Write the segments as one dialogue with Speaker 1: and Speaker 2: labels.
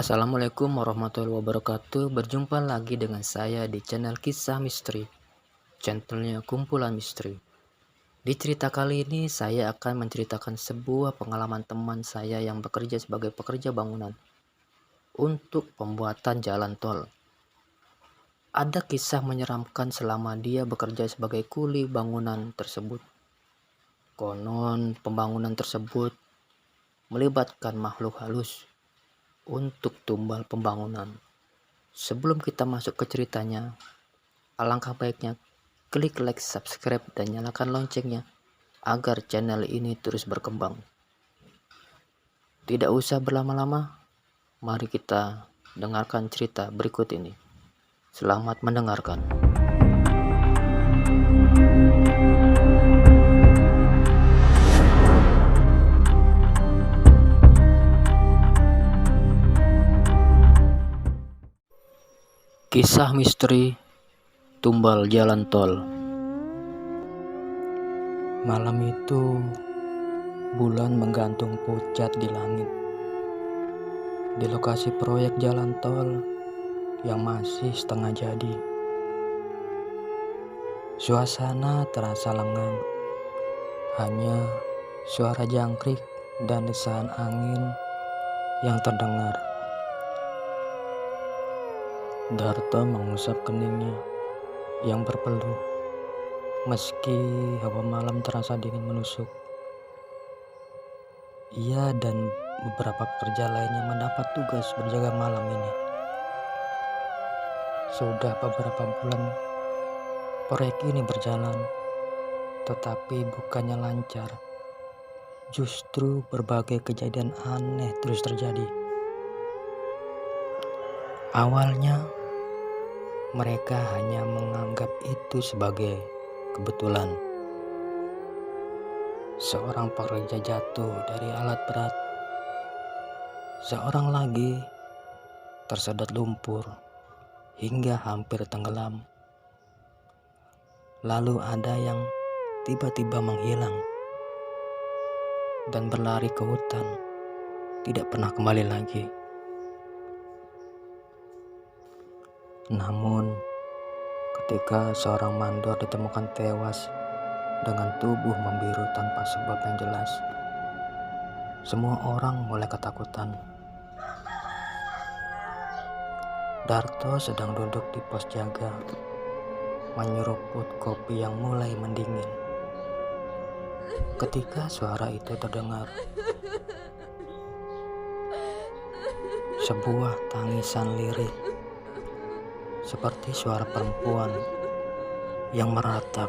Speaker 1: Assalamualaikum warahmatullahi wabarakatuh. Berjumpa lagi dengan saya di channel Kisah Misteri, channelnya Kumpulan Misteri. Di cerita kali ini saya akan menceritakan sebuah pengalaman teman saya yang bekerja sebagai pekerja bangunan untuk pembuatan jalan tol. Ada kisah menyeramkan selama dia bekerja sebagai kuli bangunan tersebut. Konon pembangunan tersebut melibatkan makhluk halus untuk tumbal pembangunan. Sebelum kita masuk ke ceritanya, alangkah baiknya klik like, subscribe, dan nyalakan loncengnya agar channel ini terus berkembang. Tidak usah berlama-lama, mari kita dengarkan cerita berikut ini. Selamat mendengarkan. Kisah misteri tumbal jalan tol. Malam itu bulan menggantung pucat di langit. Di lokasi proyek jalan tol yang masih setengah jadi. Suasana terasa lengang. Hanya suara jangkrik dan desahan angin yang terdengar. Darto mengusap keningnya yang berpeluh, meski hawa malam terasa dingin menusuk. Ia dan beberapa pekerja lainnya mendapat tugas berjaga malam ini. Sudah beberapa bulan proyek ini berjalan, tetapi bukannya lancar. Justru berbagai kejadian aneh terus terjadi. Awalnya mereka hanya menganggap itu sebagai kebetulan. Seorang pekerja jatuh dari alat berat. Seorang lagi tersedot lumpur hingga hampir tenggelam. Lalu ada yang tiba-tiba menghilang dan berlari ke hutan, tidak pernah kembali lagi. Namun, ketika seorang mandor ditemukan tewas dengan tubuh membiru tanpa sebab yang jelas, semua orang mulai ketakutan. Darto sedang duduk di pos jaga, menyeruput kopi yang mulai mendingin. Ketika suara itu terdengar, sebuah tangisan lirih, seperti suara perempuan yang meratap.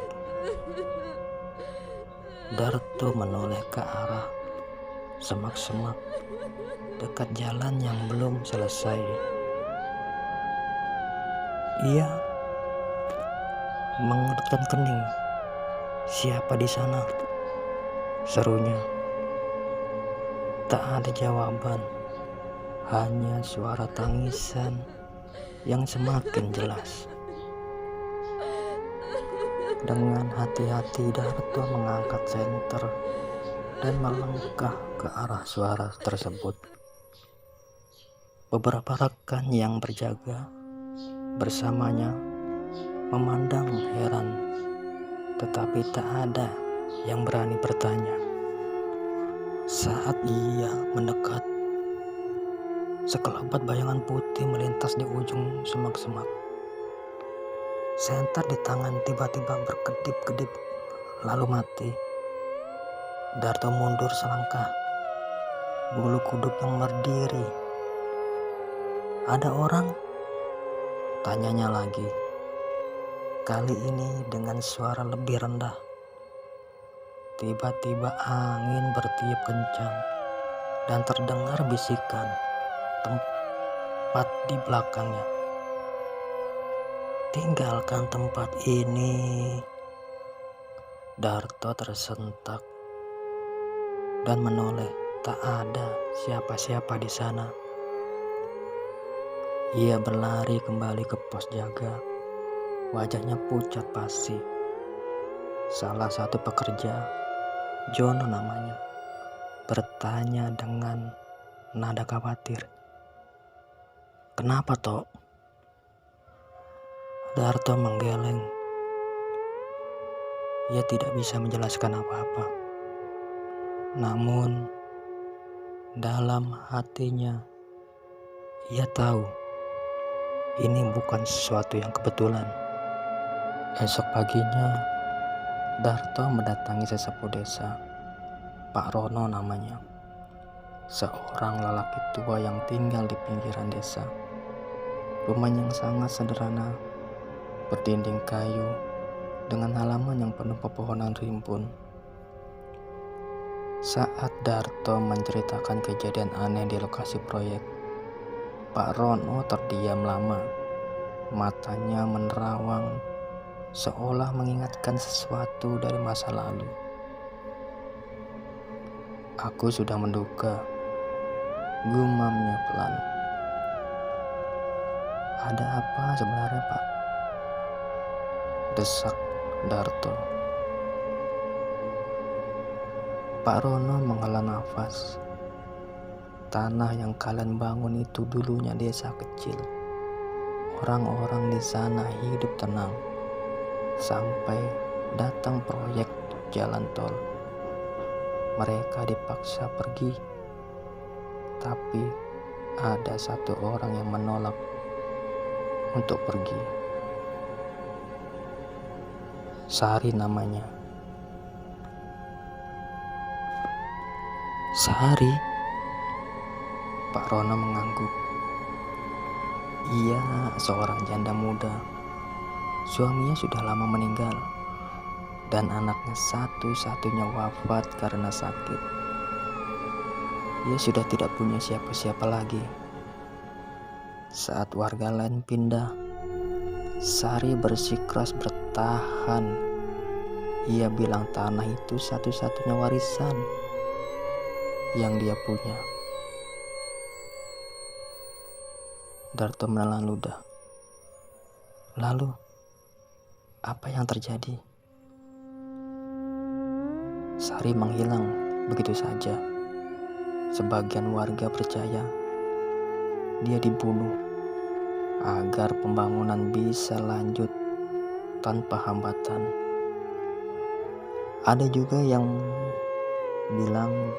Speaker 1: Darto menoleh ke arah semak-semak dekat jalan yang belum selesai. Ia mengerutkan kening. "Siapa di sana?" serunya. Tak ada jawaban, hanya suara tangisan yang semakin jelas. Dengan hati-hati Darto mengangkat senter dan melangkah ke arah suara tersebut. Beberapa rekan yang berjaga bersamanya memandang heran, tetapi tak ada yang berani bertanya. Saat ia mendekat, sekelebat bayangan putih melintas di ujung semak-semak. Senter di tangan tiba-tiba berkedip-kedip, lalu mati. Darto mundur selangkah, bulu kuduk yang berdiri. "Ada orang?" tanyanya lagi. Kali ini dengan suara lebih rendah. Tiba-tiba angin bertiup kencang dan terdengar bisikan tempat di belakangnya. "Tinggalkan tempat ini." Darto tersentak dan menoleh. Tak ada siapa-siapa di sana. Ia berlari kembali ke pos jaga. Wajahnya pucat pasi. Salah satu pekerja, Jono namanya, bertanya dengan nada khawatir, Kenapa, Tok? Darto menggeleng. Ia tidak bisa menjelaskan apa-apa. Namun, dalam hatinya, ia tahu ini bukan sesuatu yang kebetulan. Esok paginya, Darto mendatangi sesepuh desa, Pak Rono namanya. Seorang lelaki tua yang tinggal di pinggiran desa. Rumah yang sangat sederhana, berdinding kayu, dengan halaman yang penuh pepohonan rimbun. Saat Darto menceritakan kejadian aneh di lokasi proyek, Pak Rono terdiam lama. Matanya menerawang, seolah mengingatkan sesuatu dari masa lalu. Aku sudah menduga, gumamnya pelan. Ada apa sebenarnya, Pak? Desak Darto. Pak Rono menghela nafas. Tanah yang kalian bangun itu dulunya desa kecil. Orang-orang di sana hidup tenang sampai datang proyek jalan tol. Mereka dipaksa pergi, tapi ada satu orang yang menolak untuk pergi. Sari namanya. Sari? Pak Rono mengangguk. Ia seorang janda muda. Suaminya sudah lama meninggal, dan anaknya satu-satunya wafat karena sakit. Ia sudah tidak punya siapa-siapa lagi. Saat warga lain pindah, Sari bersikeras bertahan. Ia bilang tanah itu satu-satunya warisan yang dia punya. Darto menelan ludah. Lalu, apa yang terjadi? Sari menghilang begitu saja. Sebagian warga percaya dia dibunuh agar pembangunan bisa lanjut tanpa hambatan. Ada juga yang bilang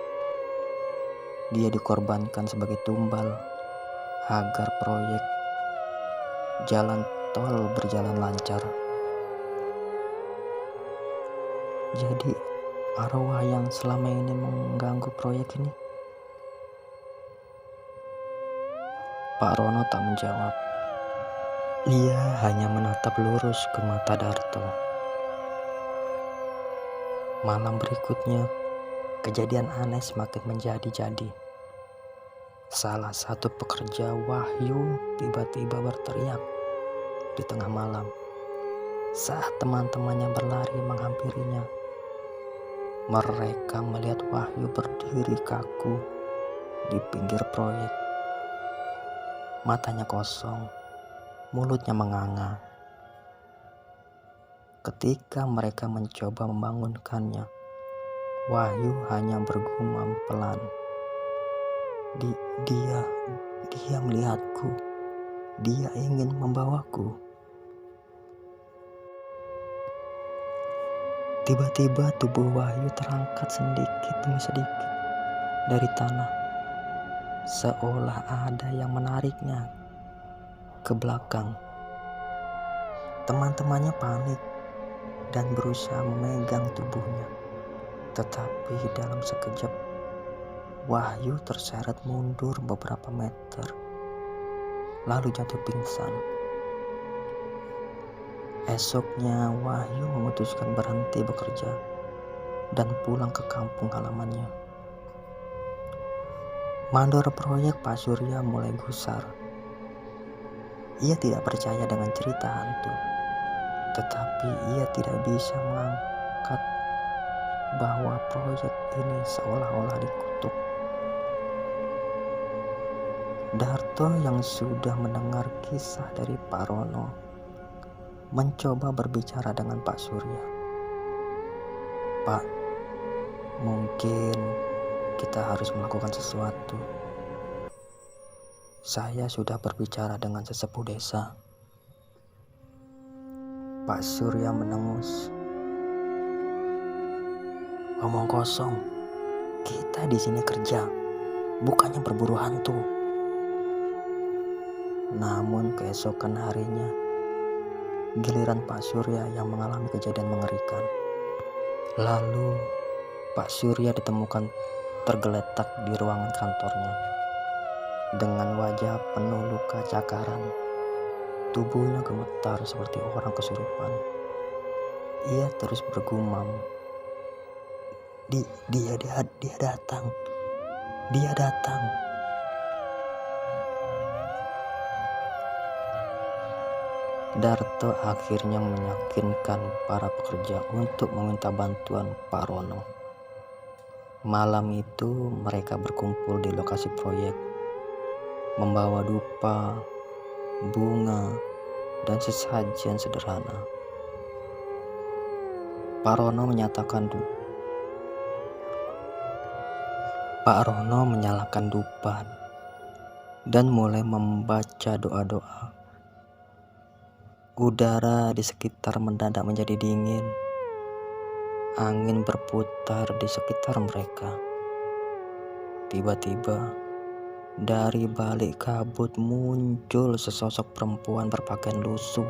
Speaker 1: dia dikorbankan sebagai tumbal agar proyek jalan tol berjalan lancar. Jadi arwah yang selama ini mengganggu proyek ini? Pak Rono tak menjawab. Ia hanya menatap lurus ke mata Darto. Malam berikutnya, kejadian aneh semakin menjadi-jadi. Salah satu pekerja, Wahyu, tiba-tiba berteriak di tengah malam saat teman-temannya berlari menghampirinya. Mereka melihat Wahyu berdiri kaku di pinggir proyek. Matanya kosong, mulutnya menganga. Ketika mereka mencoba membangunkannya, Wahyu hanya bergumam pelan. Dia melihatku. Dia ingin membawaku. Tiba-tiba tubuh Wahyu terangkat sedikit demi sedikit dari tanah, seolah ada yang menariknya ke belakang. Teman-temannya panik dan berusaha memegang tubuhnya, tetapi dalam sekejap Wahyu terseret mundur beberapa meter, lalu jatuh pingsan. Esoknya Wahyu memutuskan berhenti bekerja dan pulang ke kampung halamannya. Mandor proyek Pak Surya mulai gusar. Ia tidak percaya dengan cerita hantu, tetapi ia tidak bisa mengangkat bahwa proyek ini seolah-olah dikutuk. Darto yang sudah mendengar kisah dari Pak Rono mencoba berbicara dengan Pak Surya. Pak, mungkin kita harus melakukan sesuatu. Saya sudah berbicara dengan sesepuh desa. Pak Surya menengus. Omong kosong. Kita di sini kerja, bukannya berburu hantu. Namun keesokan harinya, giliran Pak Surya yang mengalami kejadian mengerikan. Lalu Pak Surya ditemukan tergeletak di ruangan kantornya dengan wajah penuh luka cakaran. Tubuhnya gemetar seperti orang kesurupan. Ia terus bergumam, Dia datang. Dia datang. Darto akhirnya meyakinkan para pekerja untuk meminta bantuan Pak Rono. Malam itu mereka berkumpul di lokasi proyek, membawa dupa, bunga, dan sesajen sederhana. Pak Rono menyalakan dupa dan mulai membaca doa-doa. Udara di sekitar mendadak menjadi dingin. Angin berputar di sekitar mereka. Tiba-tiba, dari balik kabut muncul sesosok perempuan berpakaian lusuh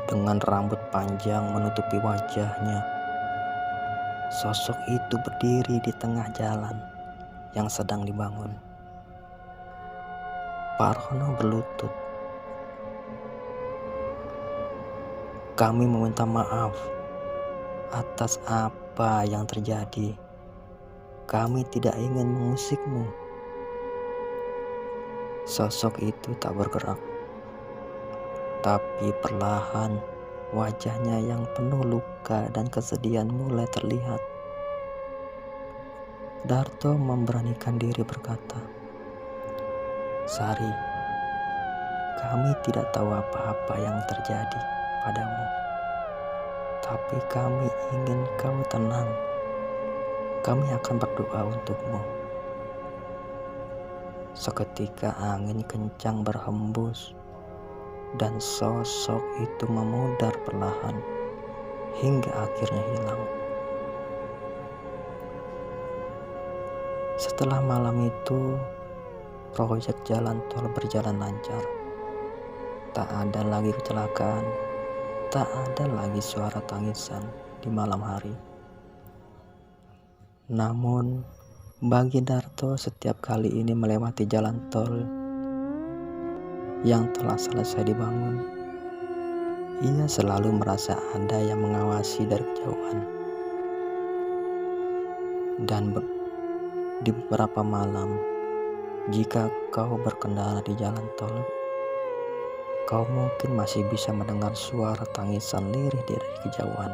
Speaker 1: dengan rambut panjang menutupi wajahnya. Sosok itu berdiri di tengah jalan yang sedang dibangun. Pak Rono berlutut. Kami meminta maaf atas apa yang terjadi. Kami tidak ingin mengusikmu. Sosok itu tak bergerak. Tapi perlahan wajahnya yang penuh luka dan kesedihan mulai terlihat. Darto memberanikan diri berkata, Sari, kami tidak tahu apa-apa yang terjadi padamu. Tapi kami ingin kau tenang. Kami akan berdoa untukmu. Seketika angin kencang berhembus dan sosok itu memudar perlahan hingga akhirnya hilang. Setelah malam itu, proyek jalan tol berjalan lancar. Tak ada lagi kecelakaan, tak ada lagi suara tangisan di malam hari. Namun, bagi Darto setiap kali ini melewati jalan tol yang telah selesai dibangun, ia selalu merasa ada yang mengawasi dari kejauhan. Dan di beberapa malam, jika kau berkendara di jalan tol, kau mungkin masih bisa mendengar suara tangisan lirih dari kejauhan.